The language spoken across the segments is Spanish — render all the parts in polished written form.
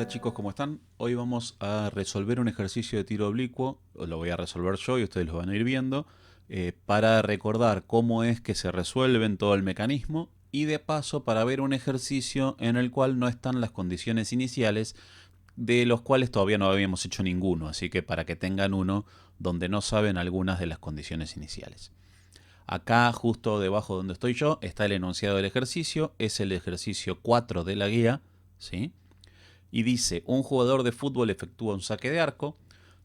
Hola chicos, ¿cómo están? Hoy vamos a resolver un ejercicio de tiro oblicuo, lo voy a resolver yo y ustedes lo van a ir viendo, para recordar cómo es que se resuelve en todo el mecanismo y de paso para ver un ejercicio en el cual no están las condiciones iniciales, de los cuales todavía no habíamos hecho ninguno, así que para que tengan uno donde no saben algunas de las condiciones iniciales. Acá, justo debajo donde estoy yo, está el enunciado del ejercicio, es el ejercicio 4 de la guía, ¿sí? Y dice, un jugador de fútbol efectúa un saque de arco,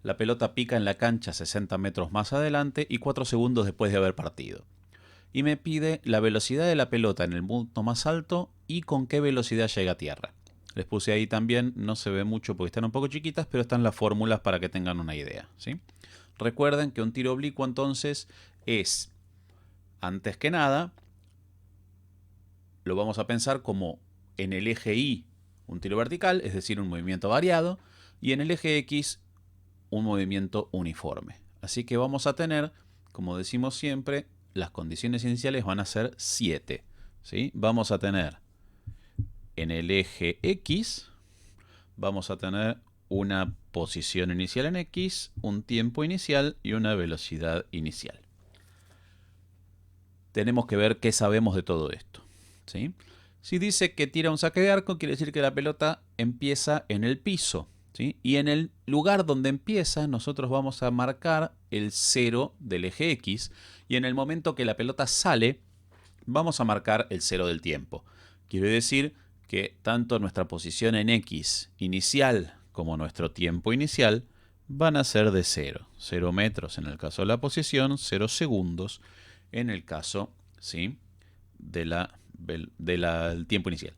la pelota pica en la cancha 60 metros más adelante y 4 segundos después de haber partido. Y me pide la velocidad de la pelota en el punto más alto y con qué velocidad llega a tierra. Les puse ahí también, no se ve mucho porque están un poco chiquitas, pero están las fórmulas para que tengan una idea, ¿sí? Recuerden que un tiro oblicuo entonces es, antes que nada, lo vamos a pensar como en el eje Y un tiro vertical, es decir, un movimiento variado, y en el eje X un movimiento uniforme. Así que vamos a tener, como decimos siempre, las condiciones iniciales van a ser 7. ¿Sí? Vamos a tener en el eje X, vamos a tener una posición inicial en X, un tiempo inicial y una velocidad inicial. Tenemos que ver qué sabemos de todo esto, ¿sí? Si dice que tira un saque de arco, quiere decir que la pelota empieza en el piso, ¿sí? Y en el lugar donde empieza, nosotros vamos a marcar el 0 del eje X, y en el momento que la pelota sale, vamos a marcar el 0 del tiempo. Quiere decir que tanto nuestra posición en X inicial como nuestro tiempo inicial van a ser de 0. 0 metros en el caso de la posición, 0 segundos en el caso, ¿sí?, del tiempo inicial.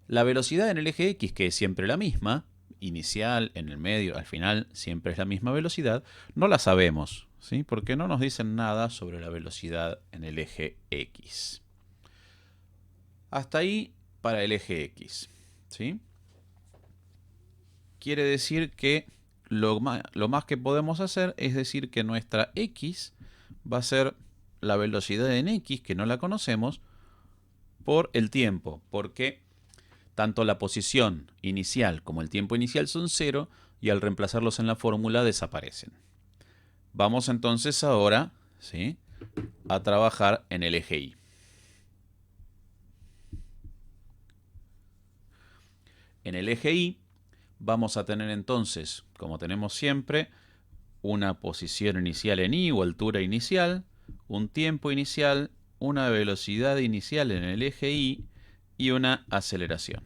La velocidad en el eje X, que es siempre la misma, inicial, en el medio, al final, siempre es la misma velocidad, no la sabemos, ¿sí? Porque no nos dicen nada sobre la velocidad en el eje X. Hasta ahí para el eje X, ¿sí? Quiere decir que lo más que podemos hacer es decir que nuestra X va a ser la velocidad en X, que no la conocemos, por el tiempo, porque tanto la posición inicial como el tiempo inicial son 0 y al reemplazarlos en la fórmula desaparecen. Vamos entonces ahora, ¿sí?, a trabajar en el eje Y. En el eje Y vamos a tener entonces, como tenemos siempre, una posición inicial en Y o altura inicial, un tiempo inicial, una velocidad inicial en el eje Y y una aceleración.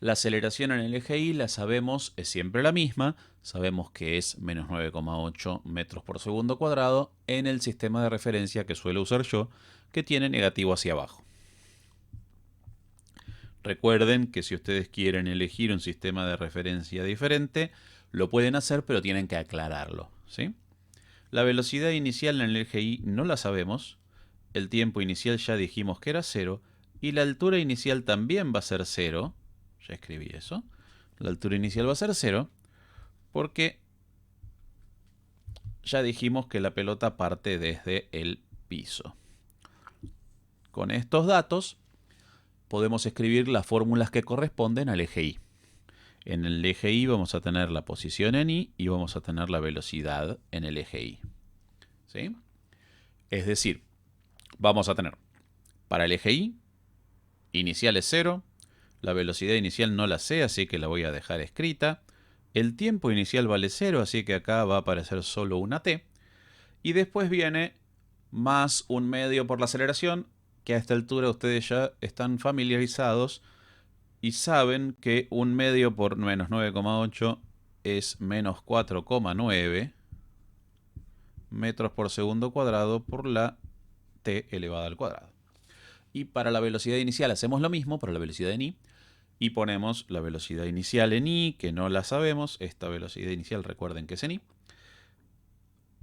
La aceleración en el eje Y la sabemos, es siempre la misma, sabemos que es menos 9,8 metros por segundo cuadrado en el sistema de referencia que suelo usar yo, que tiene negativo hacia abajo. Recuerden que si ustedes quieren elegir un sistema de referencia diferente, lo pueden hacer, pero tienen que aclararlo, ¿sí? La velocidad inicial en el eje Y no la sabemos, el tiempo inicial ya dijimos que era 0, y la altura inicial también va a ser 0, ya escribí eso, la altura inicial va a ser 0, porque ya dijimos que la pelota parte desde el piso. Con estos datos podemos escribir las fórmulas que corresponden al eje Y. En el eje Y vamos a tener la posición en Y y vamos a tener la velocidad en el eje Y, ¿sí? Es decir, vamos a tener para el eje Y, inicial es 0, la velocidad inicial no la sé, así que la voy a dejar escrita. El tiempo inicial vale 0, así que acá va a aparecer solo una t. Y después viene más un medio por la aceleración, que a esta altura ustedes ya están familiarizados y saben que un medio por menos 9,8 es menos 4,9 metros por segundo cuadrado por la t elevada al cuadrado. Y para la velocidad inicial hacemos lo mismo, para la velocidad en Y, y ponemos la velocidad inicial en Y, que no la sabemos, esta velocidad inicial recuerden que es en Y,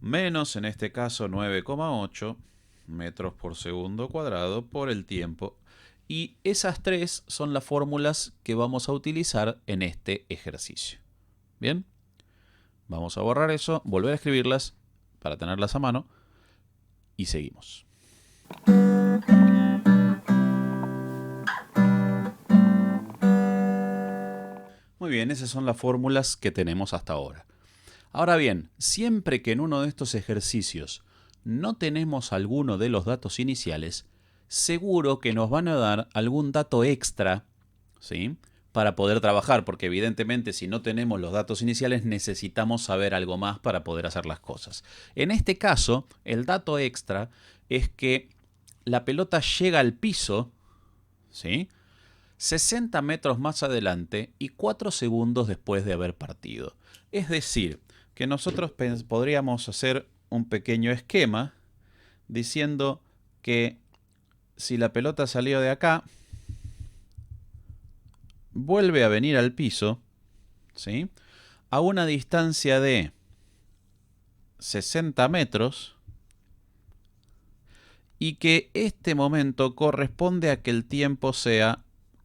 menos en este caso 9,8 metros por segundo cuadrado por el tiempo. Y esas tres son las fórmulas que vamos a utilizar en este ejercicio. Bien, vamos a borrar eso, volver a escribirlas para tenerlas a mano y seguimos. bien, esas son las fórmulas que tenemos hasta ahora. Ahora bien, siempre que en uno de estos ejercicios no tenemos alguno de los datos iniciales, seguro que nos van a dar algún dato extra, ¿sí?, para poder trabajar, porque evidentemente si no tenemos los datos iniciales necesitamos saber algo más para poder hacer las cosas. En este caso, el dato extra es que la pelota llega al piso, ¿sí?, 60 metros más adelante y 4 segundos después de haber partido. Es decir, que nosotros podríamos hacer un pequeño esquema diciendo que si la pelota salió de acá, vuelve a venir al piso, ¿sí?, a una distancia de 60 metros y que este momento corresponde a que el tiempo sea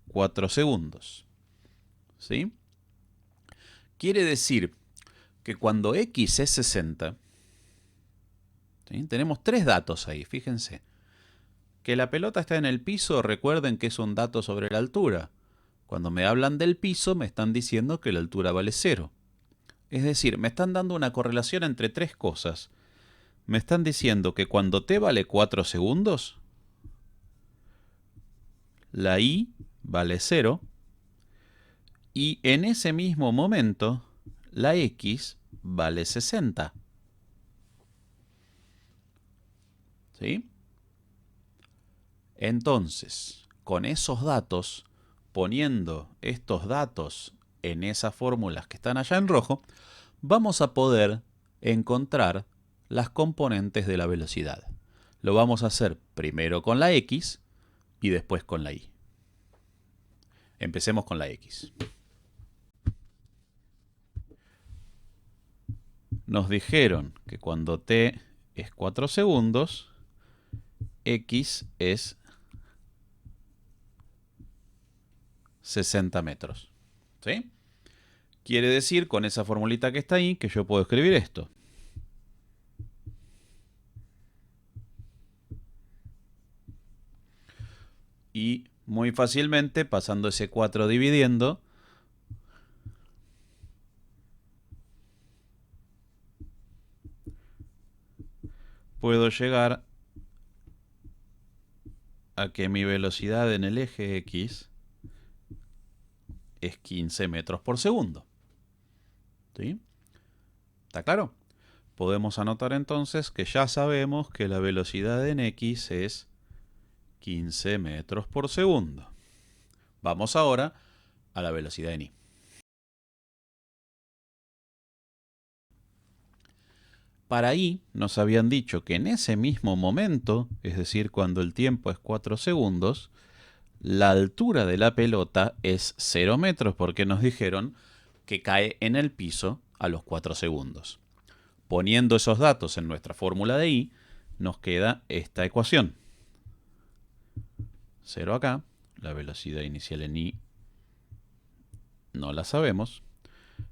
4 segundos. ¿Sí? Quiere decir que cuando x es 60, ¿sí?, tenemos tres datos ahí, fíjense. Que la pelota está en el piso, recuerden que es un dato sobre la altura. Cuando me hablan del piso, me están diciendo que la altura vale 0. Es decir, me están dando una correlación entre tres cosas. Me están diciendo que cuando t vale 4 segundos, la y vale 0. Y en ese mismo momento, la x vale 60. ¿Sí? Entonces, con esos datos, poniendo estos datos en esas fórmulas que están allá en rojo, vamos a poder encontrar las componentes de la velocidad. Lo vamos a hacer primero con la x y después con la y. Empecemos con la x. Nos dijeron que cuando t es 4 segundos, x es 60 metros. ¿Sí? Quiere decir, con esa formulita que está ahí, que yo puedo escribir esto. Y muy fácilmente, pasando ese 4 dividiendo, puedo llegar a que mi velocidad en el eje X es 15 metros por segundo. ¿Sí? ¿Está claro? Podemos anotar entonces que ya sabemos que la velocidad en X es 15 metros por segundo. Vamos ahora a la velocidad en Y. Para Y nos habían dicho que en ese mismo momento, es decir, cuando el tiempo es 4 segundos, la altura de la pelota es 0 metros porque nos dijeron que cae en el piso a los 4 segundos. Poniendo esos datos en nuestra fórmula de Y, nos queda esta ecuación. 0 acá, la velocidad inicial en Y no la sabemos.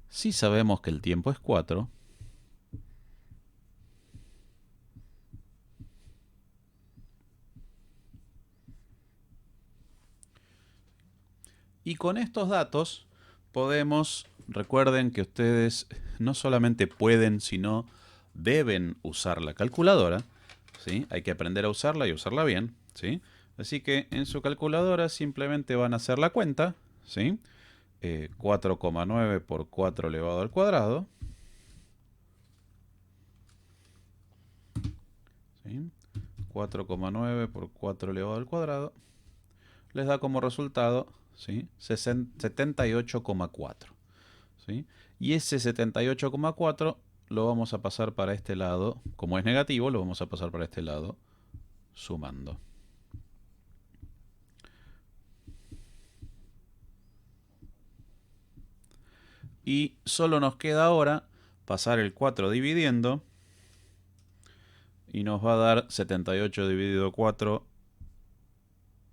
Sí sabemos que el tiempo es 4. Y con estos datos podemos, recuerden que ustedes no solamente pueden, sino deben usar la calculadora, ¿sí? Hay que aprender a usarla y usarla bien, ¿sí? Así que en su calculadora simplemente van a hacer la cuenta, ¿sí? 4,9 por 4 elevado al cuadrado, ¿sí? 4,9 por 4 elevado al cuadrado les da como resultado, ¿sí?, 78,4. ¿Sí? Y ese 78,4 lo vamos a pasar para este lado. Como es negativo, lo vamos a pasar para este lado sumando. Y solo nos queda ahora pasar el 4 dividiendo. Y nos va a dar 78 dividido 4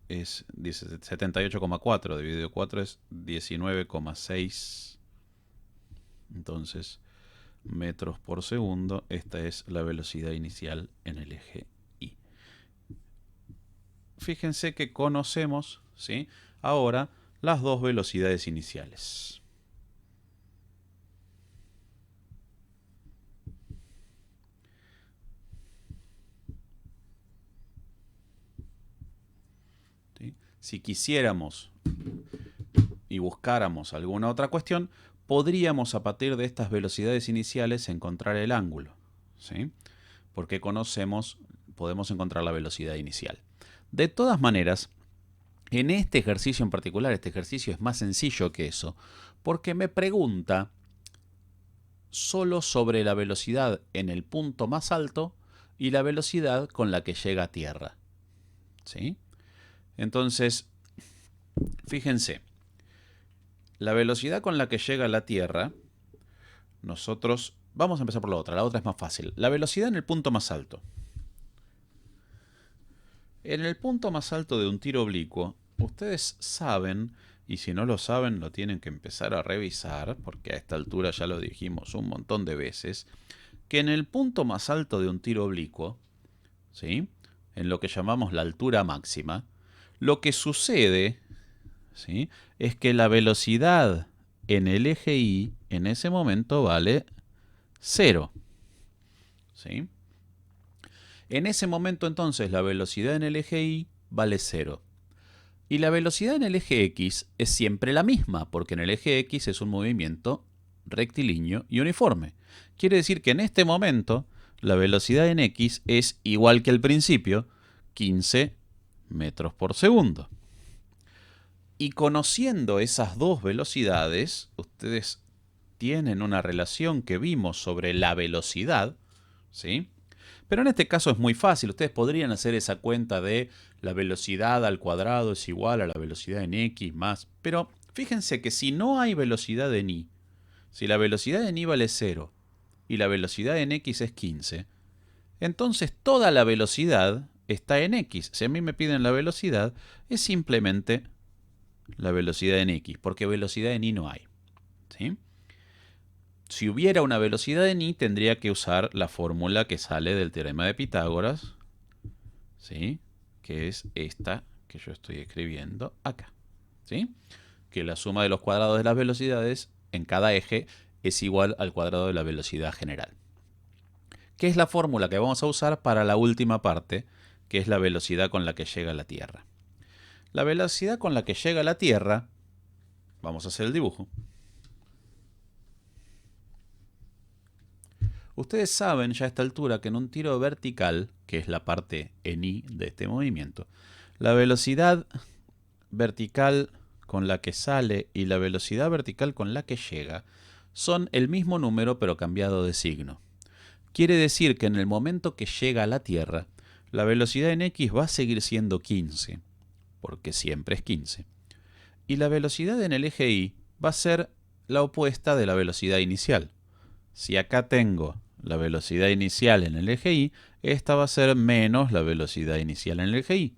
es 78,4 dividido 4 es 19,6. Entonces, metros por segundo, esta es la velocidad inicial en el eje Y. Fíjense que conocemos, ¿sí?, ahora las dos velocidades iniciales. Si quisiéramos y buscáramos alguna otra cuestión, podríamos a partir de estas velocidades iniciales encontrar el ángulo, ¿sí? Porque podemos encontrar la velocidad inicial. De todas maneras, en este ejercicio en particular, este ejercicio es más sencillo que eso, porque me pregunta solo sobre la velocidad en el punto más alto y la velocidad con la que llega a tierra, ¿sí? Entonces, fíjense, la velocidad con la que llega a la Tierra, nosotros vamos a empezar por la otra es más fácil. La velocidad en el punto más alto. En el punto más alto de un tiro oblicuo, ustedes saben, y si no lo saben lo tienen que empezar a revisar, porque a esta altura ya lo dijimos un montón de veces, que en el punto más alto de un tiro oblicuo, ¿sí?, en lo que llamamos la altura máxima, lo que sucede, ¿sí?, es que la velocidad en el eje Y en ese momento vale 0. ¿Sí? En ese momento entonces la velocidad en el eje Y vale 0. Y la velocidad en el eje X es siempre la misma, porque en el eje X es un movimiento rectilíneo y uniforme. Quiere decir que en este momento la velocidad en X es igual que al principio, 15 metros por segundo. Y conociendo esas dos velocidades, ustedes tienen una relación que vimos sobre la velocidad, ¿sí? Pero en este caso es muy fácil. Ustedes podrían hacer esa cuenta de la velocidad al cuadrado es igual a la velocidad en X más. Pero fíjense que si no hay velocidad en Y, si la velocidad en Y vale 0 y la velocidad en X es 15, entonces toda la velocidad está en X. Si a mí me piden la velocidad, es simplemente la velocidad en X, porque velocidad en Y no hay, ¿sí? Si hubiera una velocidad en Y, tendría que usar la fórmula que sale del teorema de Pitágoras, ¿sí?, que es esta que yo estoy escribiendo acá, ¿sí?, que la suma de los cuadrados de las velocidades en cada eje es igual al cuadrado de la velocidad general. ¿Qué es la fórmula que vamos a usar para la última parte, que es la velocidad con la que llega a la Tierra? La velocidad con la que llega a la Tierra, vamos a hacer el dibujo. Ustedes saben ya a esta altura que en un tiro vertical, que es la parte en Y de este movimiento, la velocidad vertical con la que sale y la velocidad vertical con la que llega son el mismo número pero cambiado de signo. Quiere decir que en el momento que llega a la Tierra, la velocidad en X va a seguir siendo 15, porque siempre es 15. Y la velocidad en el eje Y va a ser la opuesta de la velocidad inicial. Si acá tengo la velocidad inicial en el eje Y, esta va a ser menos la velocidad inicial en el eje Y,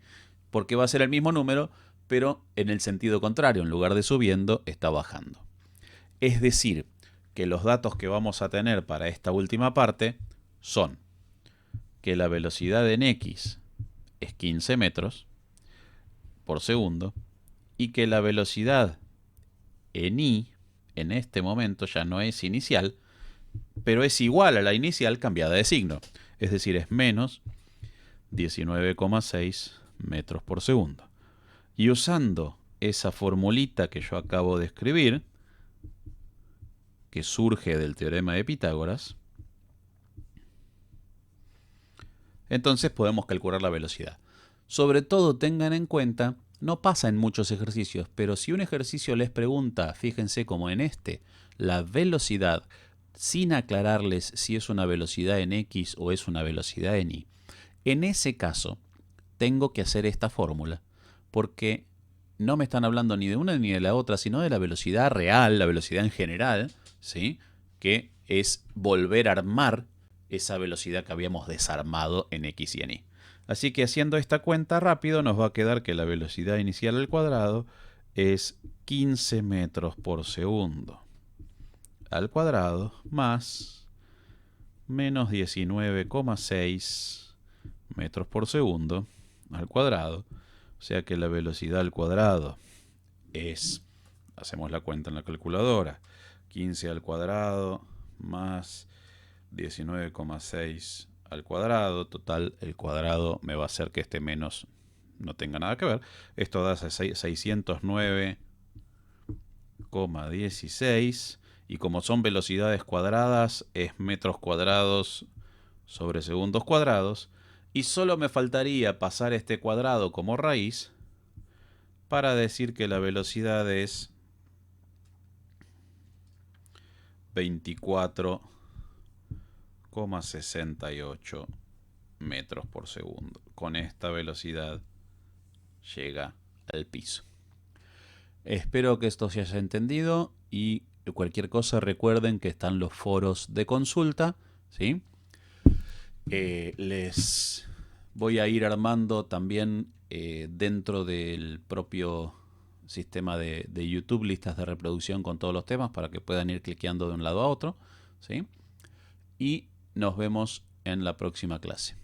porque va a ser el mismo número, pero en el sentido contrario, en lugar de subiendo, está bajando. Es decir, que los datos que vamos a tener para esta última parte son que la velocidad en X es 15 metros por segundo y que la velocidad en Y en este momento ya no es inicial, pero es igual a la inicial cambiada de signo. Es decir, es menos 19,6 metros por segundo. Y usando esa formulita que yo acabo de escribir, que surge del teorema de Pitágoras, entonces podemos calcular la velocidad. Sobre todo tengan en cuenta, no pasa en muchos ejercicios, pero si un ejercicio les pregunta, fíjense como en este, la velocidad, sin aclararles si es una velocidad en X o es una velocidad en Y, en ese caso tengo que hacer esta fórmula, porque no me están hablando ni de una ni de la otra, sino de la velocidad real, la velocidad en general, ¿sí?, que es volver a armar esa velocidad que habíamos desarmado en X y en Y. Así que haciendo esta cuenta rápido nos va a quedar que la velocidad inicial al cuadrado es 15 metros por segundo al cuadrado más menos 19,6 metros por segundo al cuadrado. O sea que la velocidad al cuadrado es, hacemos la cuenta en la calculadora, 15 al cuadrado más 19,6 al cuadrado. Total, el cuadrado me va a hacer que este menos no tenga nada que ver. Esto da 609,16 y como son velocidades cuadradas es metros cuadrados sobre segundos cuadrados y solo me faltaría pasar este cuadrado como raíz para decir que la velocidad es 24,68 metros por segundo. Con esta velocidad llega al piso. Espero que esto se haya entendido y cualquier cosa recuerden que están los foros de consulta, ¿sí? Les voy a ir armando también dentro del propio sistema de YouTube listas de reproducción con todos los temas para que puedan ir cliqueando de un lado a otro, ¿sí? Y nos vemos en la próxima clase.